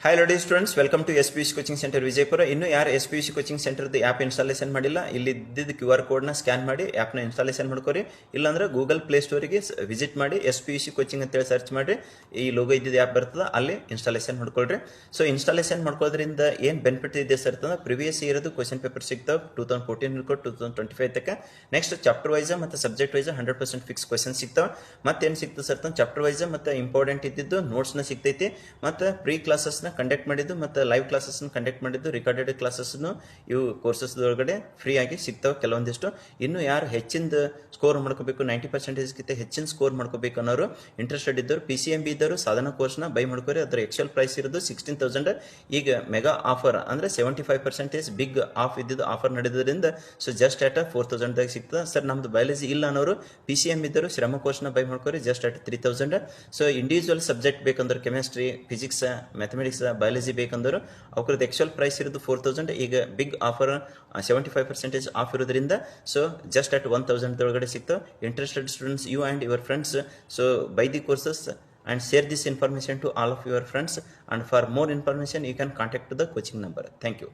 Hi lady students, welcome to SPUC coaching centre Vijayapura. ಇನ್ನು ಯಾರು SPUC coaching ಸೆಂಟರ್ದು app installation ಮಾಡಿಲ್ಲ, ಇಲ್ಲಿ ಇದ್ದಿದ್ದು QR ಕೋಡ್ನ ಸ್ಕ್ಯಾನ್ ಮಾಡಿ ಆ್ಯಪ್ನ ಇನ್ಸ್ಟಾಲೇಷನ್ ಮಾಡ್ಕೊರಿ. ಇಲ್ಲಾಂದ್ರೆ ಗೂಗಲ್ ಪ್ಲೇ ಸ್ಟೋರಿಗೆ ವಿಸಿಟ್ ಮಾಡಿ SPUC ಕೋಚಿಂಗ್ ಅಂತೇಳಿ ಸರ್ಚ್ ಮಾಡಿ ಈ ಲೋಗೋ ಇದ್ದಿದ್ದು ಆ್ಯಪ್ ಬರ್ತದೆ, ಅಲ್ಲಿ ಇನ್ಸ್ಟಾಲೇಷನ್ ಮಾಡ್ಕೊಳ್ರಿ. ಸೊ ಇನ್ಸ್ಟಾಲೇಷನ್ ಮಾಡ್ಕೊಳ್ಳೋದ್ರಿಂದ ಏನು ಬೆನಿಫಿಟ್ ಇದೆ ಸರ್ ಅಂತಂದ್ರೆ, ಪ್ರಿವಿಯಸ್ ಇಯರ್ದು ಕ್ವಶನ್ ಪೇಪರ್ ಸಿಗ್ತಾವೆ 2014 ಹಿಡ್ಕೊಂಡು 2025 ತನಕ. ನೆಕ್ಸ್ಟ್ ಚಾಪ್ಟರ್ ವೈಸ್ ಮತ್ತು ಸಬ್ಜೆಕ್ಟ್ ವೈಸ್ 100% ಫಿಕ್ಸ್ ಕ್ವಶನ್ ಸಿಗ್ತಾವೆ. ಮತ್ತೇನು ಸಿಗ್ತದೆ ಸರ್ ಅಂತಂದ್ರೆ, ಚಾಪ್ಟರ್ ವೈಸ್ ಮತ್ತು ಇಂಪಾರ್ಟೆಂಟ್ ಇದ್ದಿದ್ದು ನೋಟ್ಸ್ನ ಸಿಗ್ತೈತಿ. ಮತ್ತು ಪ್ರೀ ಕ್ಲಾಸಸ್ನ ಕಂಡಕ್ಟ್ ಮಾಡಿದ್ದು ಮತ್ತು ಲೈವ್ ಕ್ಲಾಸಸ್ನ ಕಂಡಕ್ಟ್ ಮಾಡಿದ್ದು, ರಿಕಾರ್ಡೆಡ್ ಕ್ಲಾಸಸ್ನು ಇವು ಕೋರ್ಸಸ್ ಒಳಗಡೆ ಫ್ರೀ ಆಗಿ ಸಿಗ್ತಾವೆ ಕೆಲವೊಂದಿಷ್ಟು. ಇನ್ನು ಯಾರು ಹೆಚ್ಚಿನ ಸ್ಕೋರ್ ಮಾಡ್ಕೋಬೇಕು, 90% ಹೆಚ್ಚಿನ ಸ್ಕೋರ್ ಮಾಡ್ಕೋಬೇಕು ಅನ್ನೋರು ಇಂಟ್ರೆಸ್ಟೆಡ್ ಇದ್ದವರು, PCMB ಇದ್ದವರು ಸಾಧನ ಕೋರ್ಸ್ನ ಬೈ ಮಾಡ್ಕೋರಿ. ಅದರ ಎಕ್ಚುಯಲ್ ಪ್ರೈಸ್ ಇರೋದು 16,000. ಈಗ ಮೆಗಾ ಆಫರ್ ಅಂದರೆ 75% ಬಿಗ್ ಆಫ್ ಇದ್ದಿದ್ದು ಆಫರ್ ನಡೆಯೋದ್ರಿಂದ ಸೊ ಜಸ್ಟ್ ಆಟ್ 4,000ದಾಗ ಸಿಗ್ತದೆ. ಸರ್ ನಮ್ದು ಬಯಾಲಜಿ ಇಲ್ಲ ಅನ್ನೋರು PCM ಇದ್ದರು ಶ್ರಮ ಕೋರ್ಸ್ನ ಬೈ ಮಾಡ್ಕೋರಿ just at 3,000. So individual subject ಬೇಕಂದ್ರೆ ಕೆಮಿಸ್ಟ್ರಿ, ಫಿಸಿಕ್ಸ್, ಮ್ಯಾಥಮೆಟಿಕ್ಸ್, ಬಯಾಲಜಿ ಬೇಕಂದ್ರೆ ಅವ್ರದ್ದು ಎಕ್ಚುಯಲ್ ಪ್ರೈಸ್ ಇರೋದು 4,000. ಈಗ ಬಿಗ್ ಆಫರ್ 75% ಆಫ್ ಇರೋದ್ರಿಂದ ಸೊ ಜಸ್ಟ್ ಅಟ್ 1,000 ಒಳಗಡೆ ಸಿಗ್ತಾವೆ. Interested students, you and your friends, so buy the courses and share this information to all of your friends, and for more information you can contact to the coaching number. Thank you.